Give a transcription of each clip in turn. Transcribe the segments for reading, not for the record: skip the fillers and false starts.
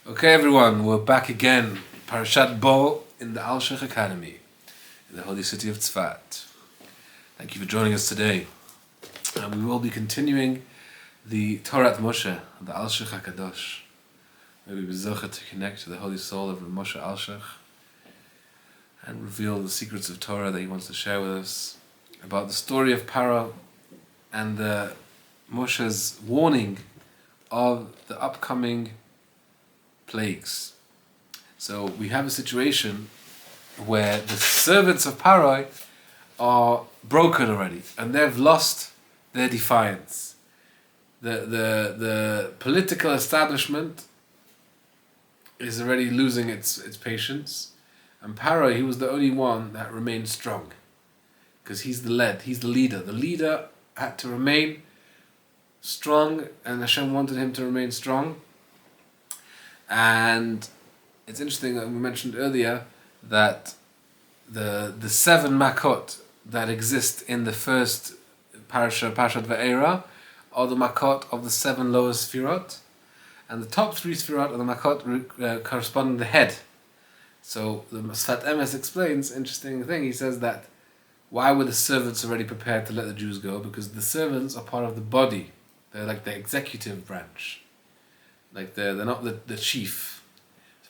Okay, everyone, we're back again. Parshat Bo in the Alshich Academy, in the holy city of Tzfat. Thank you for joining us today. And we will be continuing the Torah Moshe, the Alshich Academy. May we be zocher to connect to the holy soul of Moshe Alshich and reveal the secrets of Torah that he wants to share with us about the story of Paro and Moshe's warning of the upcoming plagues. So we have a situation where the servants of Paro are broken already, and they've lost their defiance. The political establishment is already losing its patience, and Paro, he was the only one that remained strong, because he's the leader. The leader had to remain strong, and Hashem wanted him to remain strong. And it's interesting that we mentioned earlier that the 7 makot that exist in the first Parshat Ve'era are the makot of the 7 lower sfirot, and the top 3 sfirot are the makot corresponding to the head. So the Sfat Emes explains, interesting thing, he says that why were the servants already prepared to let the Jews go? Because the servants are part of the body. They're like the executive branch. Like they're not the chief.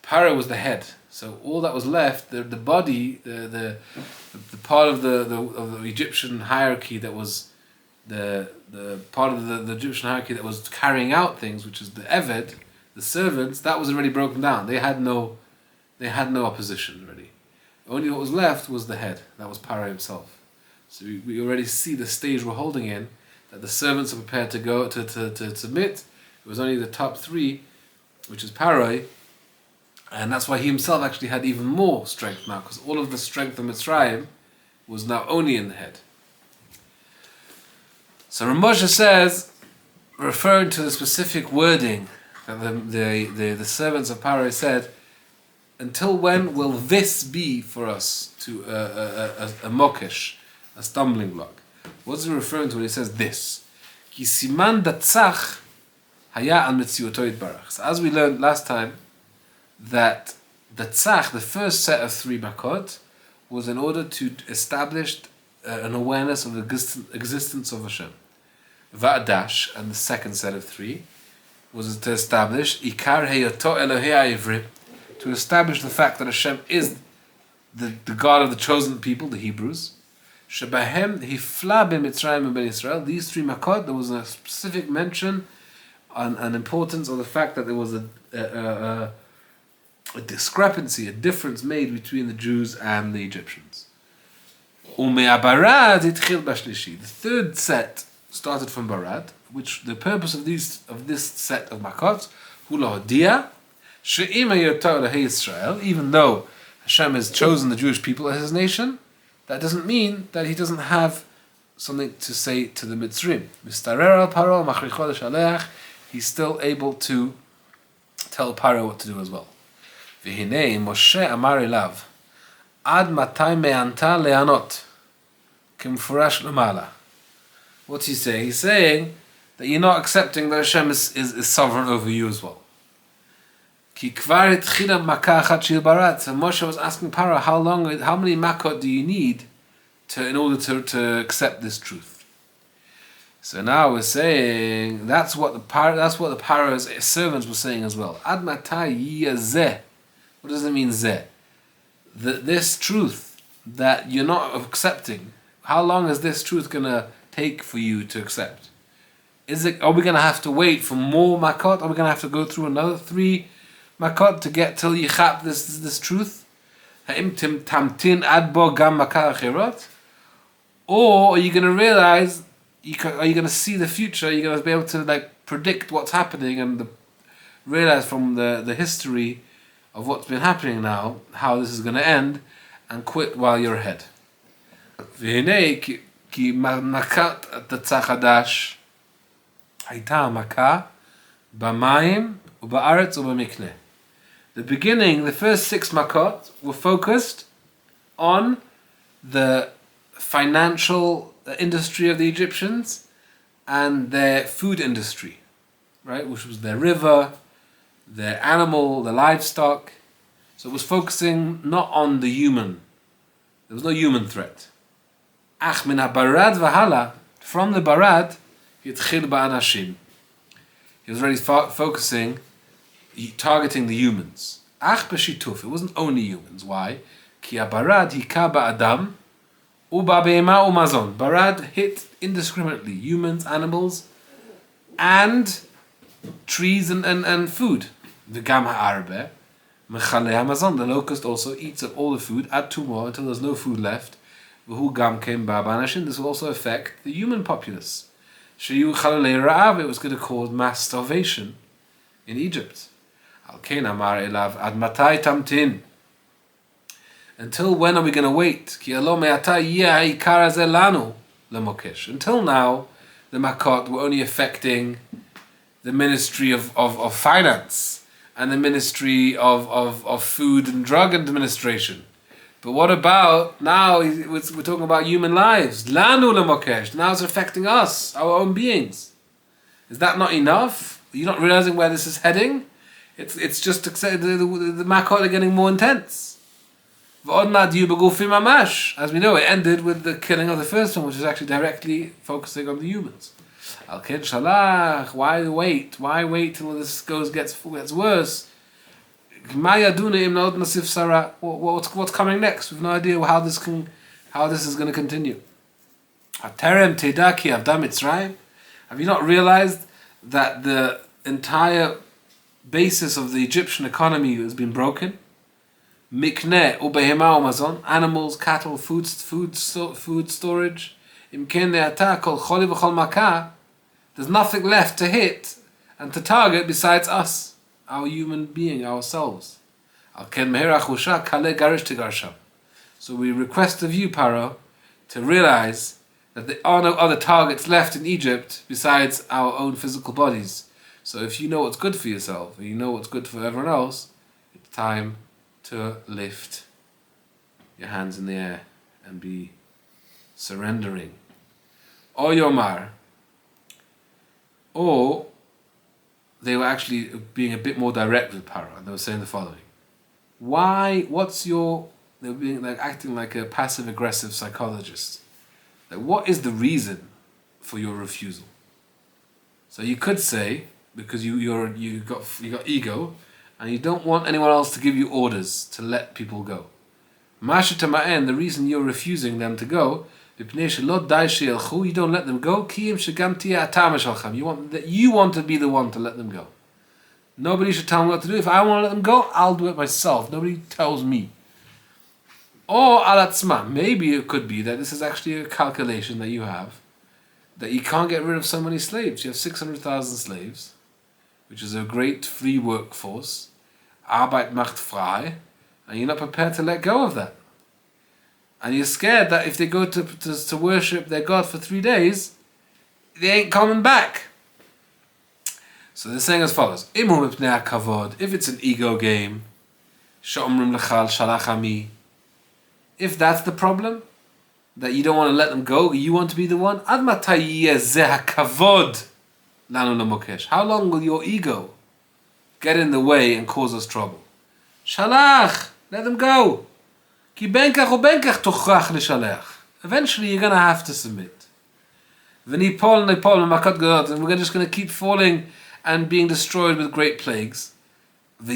Paro was the head. So all that was left, the body, the part of the Egyptian hierarchy that was the part of the Egyptian hierarchy that was carrying out things, which is the Eved, the servants, that was already broken down. They had no opposition already. Only what was left was the head. That was Paro himself. So we already see the stage we're holding in, that the servants are prepared to go to submit. It was only the top 3, which is Paro, and that's why he himself actually had even more strength now, because all of the strength of Mitzrayim was now only in the head. So Moshe says, referring to the specific wording that the servants of Paro said, until when will this be for us to a mokesh, a stumbling block? What's he referring to when he says this? Ki siman datzach haya al metziuto yitbarach. So as we learned last time, that the tzach, the first set of 3 makot, was in order to establish an awareness of the existence of Hashem. Va'adash, and the second set of 3, was to establish ikar heyoto Elohei ha'ivrim, to establish the fact that Hashem is the God of the chosen people, the Hebrews. Shebahem hifla b'Mitzrayim and ben Yisrael. These 3 makot, there was a specific mention on importance of the fact that there was a discrepancy, a difference made between the Jews and the Egyptians. Ume'abarad itchil b'shlishi. The third set started from Barad, which the purpose of this set of makot, hu lahodia she'im hayoto Elohei Yisrael, even though Hashem has chosen the Jewish people as his nation, that doesn't mean that he doesn't have something to say to the Mitzrim. Mistarer al Paro machricho l'shaleach. He's still able to tell Paro what to do as well. V'hinei Moshe amar elav ad matai me'anta le'anot kimfurash l'mala. What's he saying? He's saying that you're not accepting that Hashem is sovereign over you as well. Ki kvar itchila makah achat shel barat. So Moshe was asking Paro, how many makot do you need in order to accept this truth? So now we're saying that's what the Paro's servants were saying as well. Ad matai yiyazeh. What does it mean, zeh? This truth that you're not accepting, how long is this truth gonna take for you to accept? Are we gonna have to wait for more makot? Are we gonna have to go through another 3 makot to get till you chap this truth? Ha'im tamtin ad bo gam makar achirot? Or are you gonna realize? Are you going to see the future? Are you going to be able to predict what's happening and realize from the history of what's been happening now how this is going to end, and quit while you're ahead? V'hinei ki makat tatzach hadash hayta maka b'mayim u'ba'aretz u'b'mikneh. The beginning, the first 6 makot were focused on the financial industry of the Egyptians and their food industry, right, which was their river, the animal, the livestock. So it was focusing not on the human. There was no human threat. Ach min ha-barad v'hala, from the barad, yitchil ba'anashim. He was already focusing, targeting the humans. Ach b'shituf, it wasn't only humans. Why? Ki ha-barad hika ba'adam, uba be'ema umazon. Barad hit indiscriminately humans, animals, and trees and food. The gam ha'arbe, mechale hamazon, the locust also eats up all the food, add 2 more until there's no food left. V'hu gam kem ba'anashim, this will also affect the human populace. Sheyu chalalei ra'av, it was going to cause mass starvation in Egypt. Al kein amar elav ad matai tamtin. Until when are we going to wait? Ki alo me'ata yeh ha'ikar hazeh lanu lemokesh. Until now, the makot were only affecting the Ministry of Finance and the Ministry of Food and Drug Administration. But what about now? We're talking about human lives. Lanu lemokesh. Now it's affecting us, our own beings. Is that not enough? Are you not realizing where this is heading? It's just the makot are getting more intense. As we know, it ended with the killing of the first one, which is actually directly focusing on the humans. Al-Ken Shalach, why wait? Why wait till this gets worse? What's coming next? We've no idea how this is going to continue. Have you not realized that the entire basis of the Egyptian economy has been broken? Mikne ubehema umazon, animals, cattle, food storage. Imken de'ata kol choli v'chol makah. There's nothing left to hit and to target besides us, our human being, ourselves. Al ken meher achusha kale garish tigarsham. So we request of you, Paro, to realize that there are no other targets left in Egypt besides our own physical bodies. So if you know what's good for yourself, and you know what's good for everyone else, it's time to lift your hands in the air and be surrendering. Or Yomar. Or they were actually being a bit more direct with Paro, and they were saying the following. They were being acting like a passive aggressive psychologist. Like, what is the reason for your refusal? So you could say, because you got ego, and you don't want anyone else to give you orders to let people go. The reason you're refusing them to go, you don't let them go. You want to be the one to let them go. Nobody should tell me what to do. If I want to let them go, I'll do it myself. Nobody tells me. Or alatzma, maybe it could be that this is actually a calculation that you have, that you can't get rid of so many slaves. You have 600,000 slaves, which is a great free workforce. Arbeit macht frei, and you're not prepared to let go of that. And you're scared that if they go to worship their God for 3 days, they ain't coming back. So they're saying as follows: if it's an ego game, if that's the problem, that you don't want to let them go, you want to be the one, how long will your ego get in the way and cause us trouble? Shalach, let them go. Eventually you're going to have to submit. And we're just going to keep falling and being destroyed with great plagues. So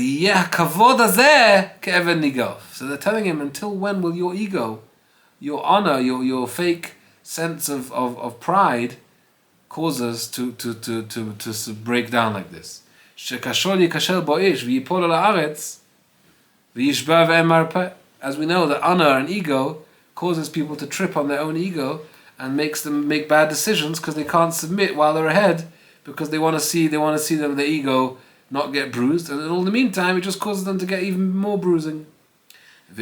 they're telling him, until when will your ego, your honor, your fake sense of pride cause us to break down like this? As we know, that honor and ego causes people to trip on their own ego and makes them make bad decisions because they can't submit while they're ahead, because they want to see their ego not get bruised, and in all the meantime it just causes them to get even more bruising. If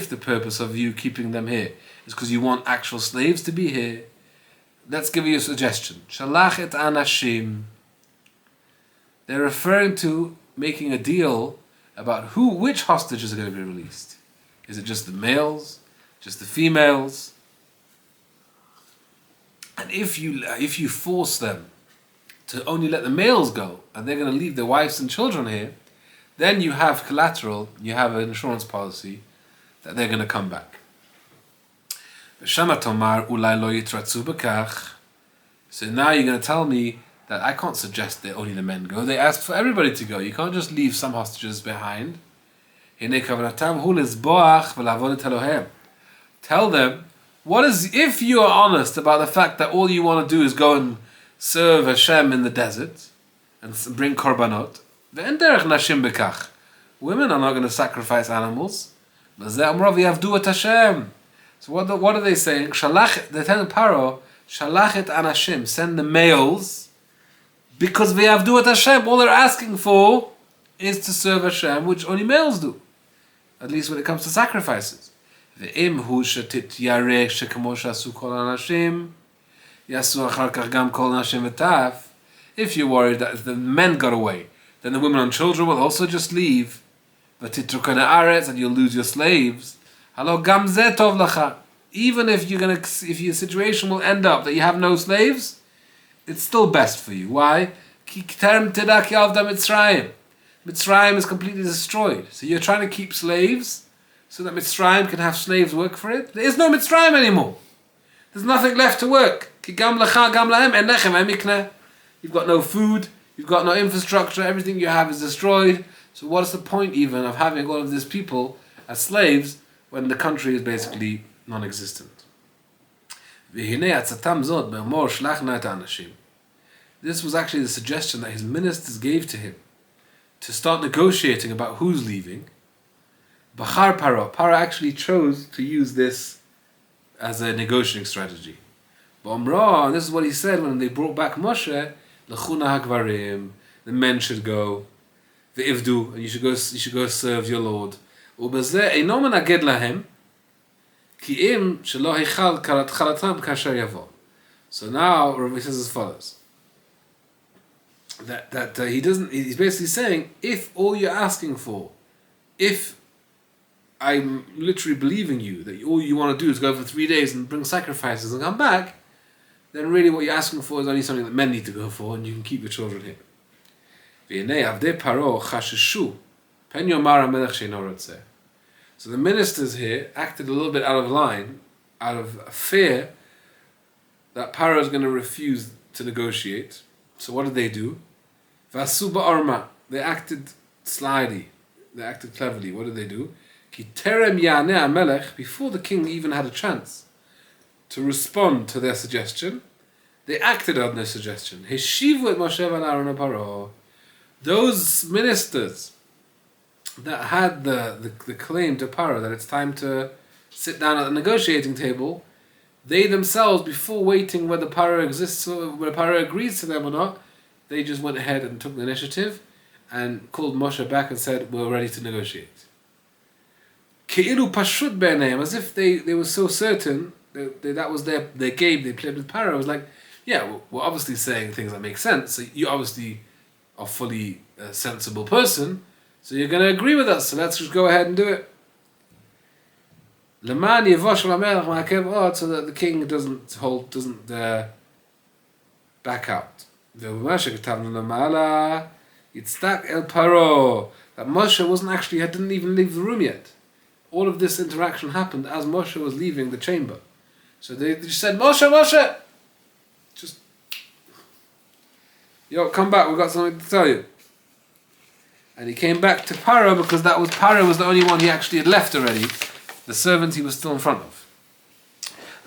the purpose of you keeping them here is because you want actual slaves to be here, let's give you a suggestion. Shalach et anashim. They're referring to making a deal about which hostages are going to be released. Is it just the males? Just the females? And if you force them to only let the males go, and they're going to leave their wives and children here, then you have collateral, you have an insurance policy that they're going to come back. So now you're going to tell me that I can't suggest that only the men go. They asked for everybody to go. You can't just leave some hostages behind. Tell them, if you are honest about the fact that all you want to do is go and serve Hashem in the desert and bring korbanot, women are not going to sacrifice animals. So what are they saying? They're telling Paro, Shalachet anashim, send the males, because ve'avdu et Hashem. All they're asking for is to serve Hashem, which only males do, at least when it comes to sacrifices. Ve'im hu shetit yareh shekamo shasu kol anashim yasu achar kach gam kol anashim v'taf. If you're worried that if the men got away, then the women and children will also just leave. V'titrukana aretz, and you'll lose your slaves. Halo gam zeh tov lacha. Even if if your situation will end up that you have no slaves, it's still best for you. Why? Mitzrayim is completely destroyed. So you're trying to keep slaves so that Mitzrayim can have slaves work for it. There is no Mitzrayim anymore. There's nothing left to work. You've got no food, you've got no infrastructure, everything you have is destroyed. So what's the point even of having all of these people as slaves when the country is basically non-existent? This was actually the suggestion that his ministers gave to him to start negotiating about who's leaving. Bachar Paro actually chose to use this as a negotiating strategy. And this is what he said when they brought back Moshe, L'chuna hakvarim, the men should go, ve'ivdu, and you should go serve your Lord. Ubezeh eino menaged lahem, ki im shelo hichal chalatam kasher yavo. So now Rabbi says as follows: that he doesn't. He's basically saying, if all you're asking for, if I'm literally believing you that all you want to do is go for 3 days and bring sacrifices and come back, then really what you're asking for is only something that men need to go for, and you can keep your children here. So the ministers here acted a little bit out of line, out of fear that Paro is going to refuse to negotiate. So what did they do? Vasuba arma. They acted slyly. They acted cleverly. What did they do? Ki terem yaneh melech, before the king even had a chance to respond to their suggestion, they acted on their suggestion. Heshivu et Moshe v'Aaron Paro. Those ministers that had the claim to Paro that it's time to sit down at the negotiating table, they themselves, before waiting whether Paro exists or whether Paro agrees to them or not, they just went ahead and took the initiative and called Moshe back and said, we're ready to negotiate. Ke'ilu pashut b'neihem, as if they were so certain that was their game they played with Paro. It was like, yeah, we're obviously saying things that make sense, so you obviously are fully a sensible person, so you're going to agree with us, so let's just go ahead and do it. So that the king doesn't back out. That Moshe didn't even leave the room yet. All of this interaction happened as Moshe was leaving the chamber. So they just said, Moshe, just, come back, we've got something to tell you. And he came back to Paro because Paro was the only one he actually had left already. The servant he was still in front of.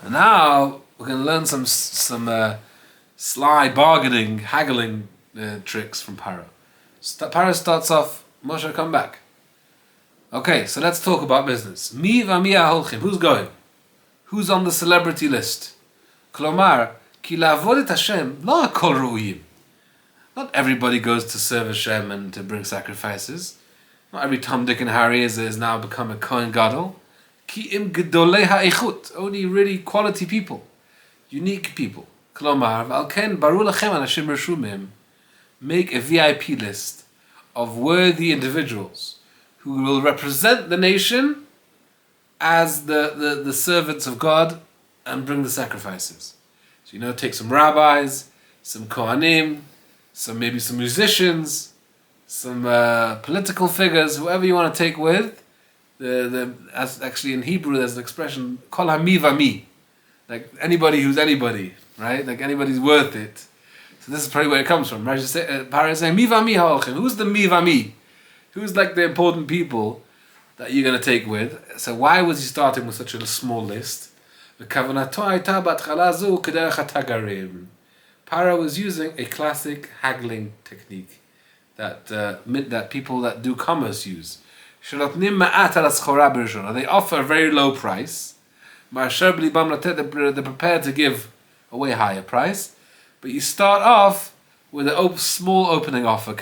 And now we're going to learn some sly bargaining, haggling tricks from Paro. Paro starts off, Moshe, come back. Okay, so let's talk about business. Mi v'miya holchim. Who's going? Who's on the celebrity list? Klomar, ki la'avod et Hashem, lo hakol ru'uyim. Not everybody goes to serve Hashem and to bring sacrifices. Not every Tom, Dick and Harry is now become a Kohen Gadol. Ki im gedolei ha'eichut. Only really quality people. Unique people. Klomar, v'al ken baru lachem anashim reshumim. Make a VIP list of worthy individuals who will represent the nation as the servants of God and bring the sacrifices. So take some rabbis, some kohanim, maybe some musicians, some political figures, whoever you want to take with. As actually in Hebrew, there's an expression, kol hami vami, like anybody who's anybody, right? Like anybody's worth it. So this is probably where it comes from. Right? Parah is saying, mi vami ha'olchem. Who's the mi vami? Who's like the important people that you're going to take with? So why was he starting with such a small list? Parah was using a classic haggling technique that people that do commerce use. They offer a very low price. They're prepared to give a way higher price. But you start off with a small opening offer in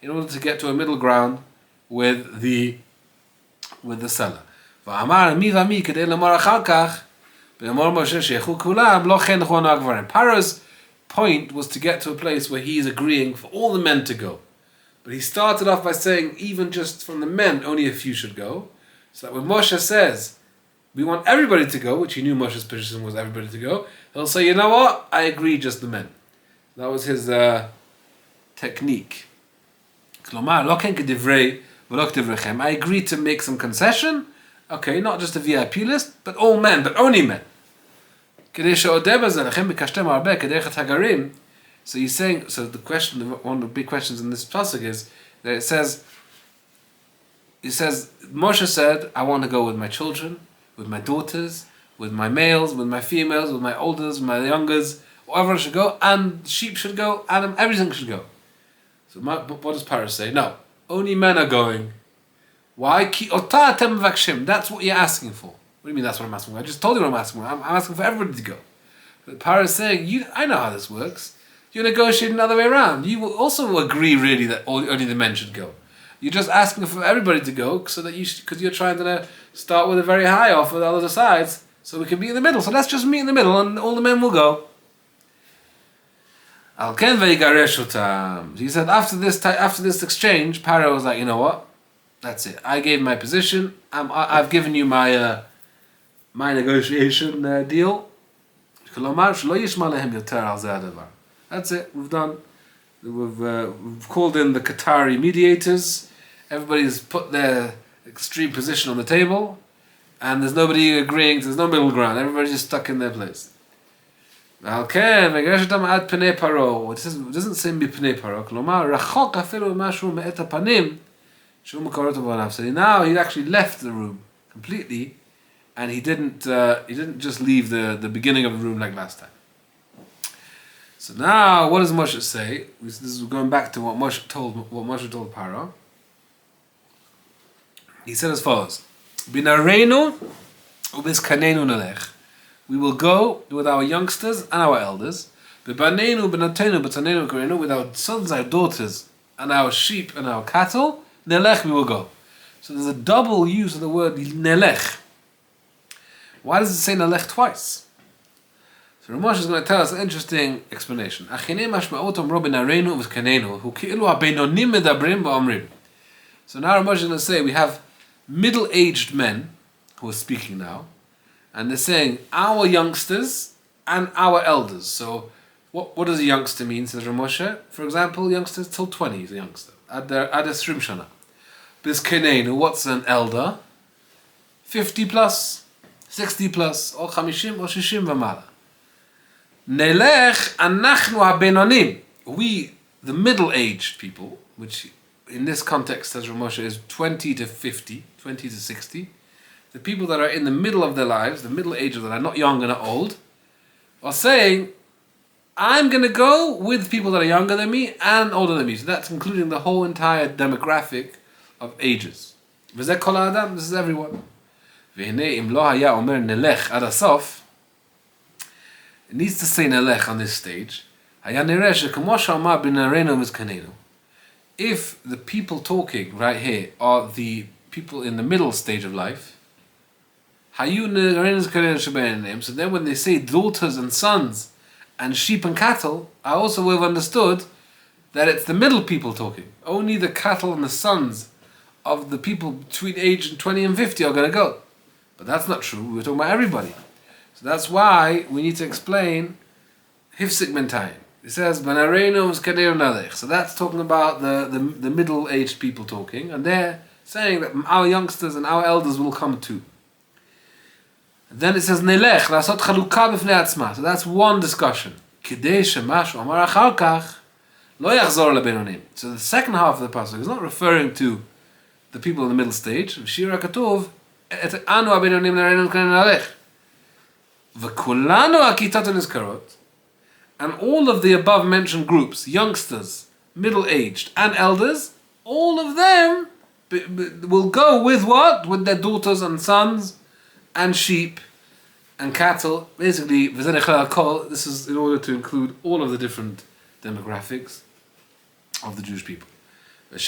order to get to a middle ground with the seller. Paro's point was to get to a place where he is agreeing for all the men to go. But he started off by saying, even just from the men, only a few should go. So that when Moshe says, we want everybody to go, which he knew Moshe's position was everybody to go, he'll say, you know what? I agree, just the men. That was his technique. I agree to make some concession. Okay, not just a VIP list, but all men, but only men. So he's saying, so the question, one of the big questions in this pasuk is that it says, Moshe said, I want to go with my children, with my daughters, with my males, with my females, with my olders, with my youngers, everyone should go, and sheep should go, and everything should go. So what does Parah say? No, only men are going. Why? That's what you're asking for. What do you mean that's what I'm asking for? I just told you what I'm asking for. I'm asking for everybody to go. But Parah is saying, I know how this works. You're negotiating the other way around. You will also agree really that only the men should go. You're just asking for everybody to go so that because you're trying to start with a very high offer the other sides, so we can be in the middle. So let's just meet in the middle and all the men will go. He said after this exchange, Parah was like, you know what? That's it. I gave my position. I've given you my negotiation deal. That's it. We've done. We've called in the Qatari mediators. Everybody's put their extreme position on the table, and there's nobody agreeing. There's no middle ground. Everybody's just stuck in their place. It doesn't say mipnei paro. So now he actually left the room completely, and he didn't just leave the beginning of the room like last time. So now, what does Moshe say? This is going back to what Moshe told Parah. He said as follows: Binareinu ubiskanenu nelech. We will go with our youngsters and our elders. Bibanenu benatenu betanenu karenu, with our sons, our daughters, and our sheep and our cattle. Nelech, we will go. So there's a double use of the word nelech. Why does it say nelech twice? So Ramosh is going to tell us an interesting explanation. So now Ramosh is going to say we have middle-aged men who are speaking now, and they're saying our youngsters and our elders. So what does a youngster mean, says Ramoshe? For example, youngsters till 20 is a youngster. Ad 20 shana. Biskenenu, what's an elder? 50 plus, 60 plus, or 50 or 60 v'mala. Nelech anachnu habenonim. We, the middle-aged people, which in this context, says Ramoshe, is 20 to 50, 20 to 60. The people that are in the middle of their lives, the middle-aged that are not young and not old, are saying, I'm going to go with people that are younger than me and older than me. So that's including the whole entire demographic of ages. V'zeh kol ha'adam, this is everyone. V'hinei im lo haya omer nelech ad hasof. It needs to say nelech on this stage. Haya nireh shekamo she'amar b'nareinu v'zkanenu. If the people talking right here are the people in the middle stage of life, so then when they say daughters and sons and sheep and cattle, I also would have understood that it's the middle people talking. Only the cattle and the sons of the people between age 20 and 50 are going to go. But that's not true. We're talking about everybody. So that's why we need to explain Hifsik Mentayim. It says, so that's talking about the middle-aged people talking, and they're saying that our youngsters and our elders will come too. And then it says, Nelech, לעשות חלוקה בפני עצמה. So that's one discussion. כדי שמה שאומר אחר כך לא יחזור לבינונים. So the second half of the pasuk is not referring to the people in the middle stage. בשיר הכתוב, את אנו הבינונים נראינו כאן נלך. וכולנו הכיתות הנזכרות, and all of the above mentioned groups, youngsters, middle-aged, and elders, all of them will go with what? With their daughters and sons, and sheep, and cattle. Basically, this is in order to include all of the different demographics of the Jewish people. If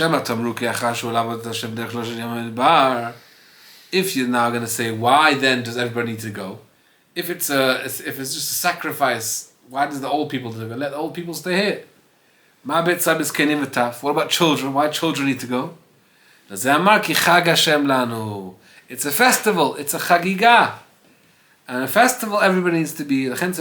you're now going to say, why then does everybody need to go? If it's just a sacrifice, why does the old people do it? Let the old people stay here. What about children? Why children need to go? It's a festival. It's a chagiga. And a festival, everybody needs to be. What kind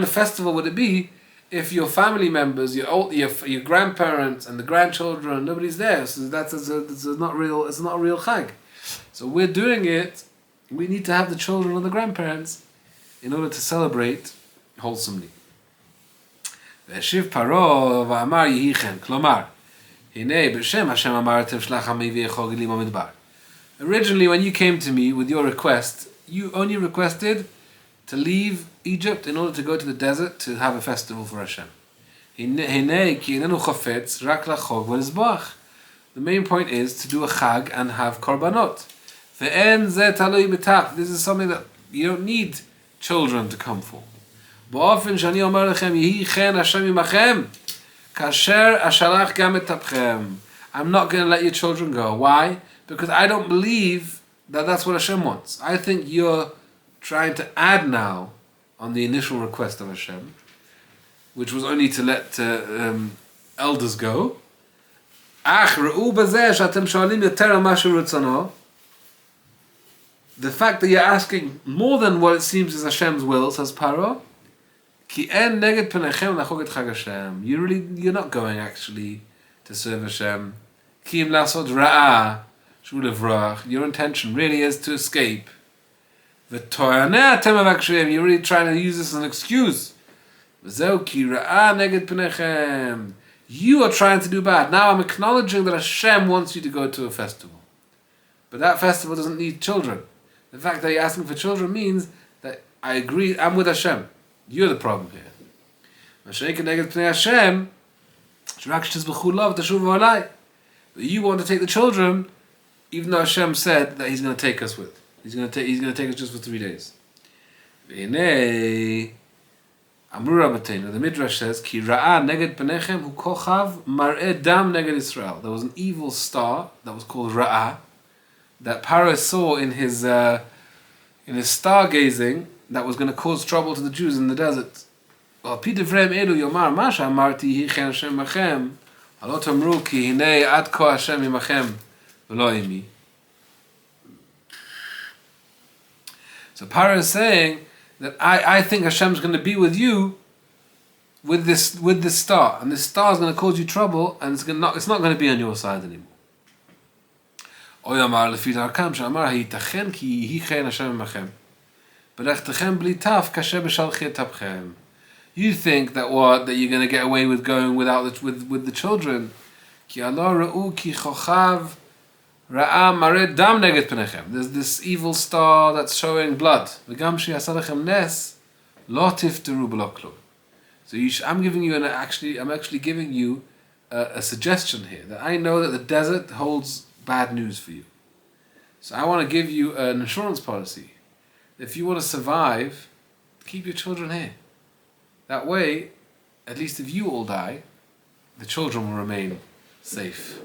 of festival would it be if your family members, your grandparents and the grandchildren, nobody's there? So it's not a real chag. So we're doing it. We need to have the children and the grandparents in order to celebrate wholesomely. והשיב פרעה ואמר יהי כן, כלומר, הנה בשם השם אמרתם שלח עמי ויכול גלים במדבר. Originally, when you came to me with your request, you only requested to leave Egypt in order to go to the desert to have a festival for Hashem. הנה כי איננו חפץ רק לחוג ולזבוח. The main point is to do a chag and have korbanot. ואין זה תלוי בתך. This is something that you don't need children to come for. באופן שאני אומר לכם, יהי כן השם עמכם, כאשר אשלח גם את אפכם. I'm not going to let your children go. Why? Because I don't believe that that's what Hashem wants. I think you're trying to add now on the initial request of Hashem, which was only to let elders go. אך ראו בזה שאתם שואלים יותר על מה שרצונו. The fact that you're asking more than what it seems is Hashem's will, says Paro, כי אין נגד פניכם לחוג את חג השם. You're not going actually to serve Hashem. כי אם לעשות רעה, שהוא לברוח, your intention really is to escape. ותואנה אתם מבקשים, you're really trying to use this as an excuse. וזהו כי רעה נגד פניכם. You are trying to do bad. Now I'm acknowledging that Hashem wants you to go to a festival. But that festival doesn't need children. The fact that you're asking for children means that I agree, I'm with Hashem. You're the problem here. But you want to take the children, even though Hashem said that He's going to take us with. He's going to take us just for 3 days. Amru Rabbeinu, the Midrash says, Ki ra'a neged penechem hu kochav mar'eh dam neged Israel. There was an evil star that was called Ra'ah that Paro saw in his stargazing that was going to cause trouble to the Jews in the desert. Well, Pidivrem elu yomar masha amarti hi chen Hashem machem alot amru ki hinei ad ko Hashem imachem v'lo imi. So Paro is saying that I think Hashem's going to be with you with this star, and this star is going to cause you trouble, and it's not going to be on your side anymore. Oyamar lefi darkam she'amar hayitachem ki yihi chen Hashem imachem b'lechtechem bli taf kasher b'shalchi tapchem. You think that you're going to get away with going with the children? Ki Allah ra'u ki chochav Ra'ah mared dam neged penechem. There's this evil star that's showing blood. V'gam she'asadachem nes lo tifteru b'lo klum. So I'm actually giving you a suggestion here, that I know that the desert holds bad news for you. So I want to give you an insurance policy. If you want to survive, keep your children here. That way, at least if you all die, the children will remain safe.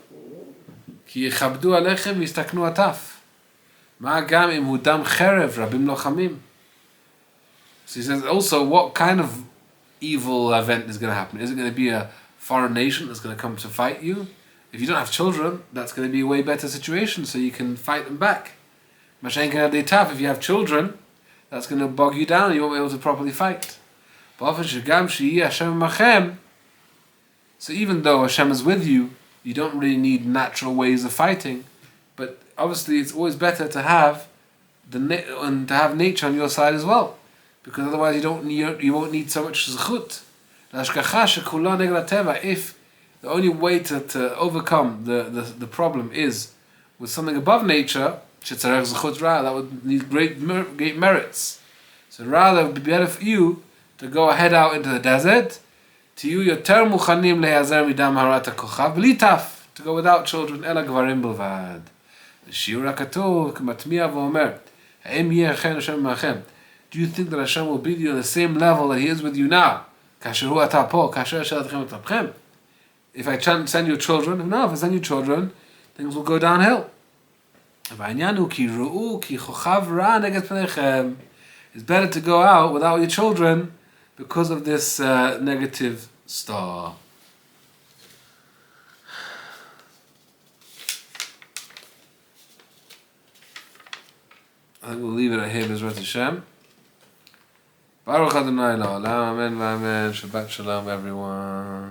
כי יכבדו עליכם ויסתכנו עטף. מה גם אם הוא דם חרב רבים לוחמים? So he says also, what kind of evil event is going to happen? Is it going to be a foreign nation that's going to come to fight you? If you don't have children, that's going to be a way better situation, so you can fight them back. If you have children, that's going to bog you down and you won't be able to properly fight. So even though Hashem is with you, you don't really need natural ways of fighting. But obviously it's always better to have nature on your side as well. Because otherwise you won't need so much zechut. If the only way to overcome the problem is with something above nature, that would need great merits. So rather it would be better for you to go head out into the desert, to go without children, אלא גברים בלבד. בשיעור הכתוב, כמטמיע ואומר, האם יהיה כן השם עמכם? Do you think that Hashem will be you on the same level that He is with you now? כאשר הוא אתה פה, כאשר שאלתכם את אפכם. If I send you children, no, if I send you children, things will go downhill. והעניין הוא כי ראו כי כוכב רע נגד פניכם. It's better to go out without your children because of this negative star. I think we'll leave it at here, Bezrat Hashem. Baruch Adonai La'olam, Amen, Amen. Shabbat Shalom, everyone.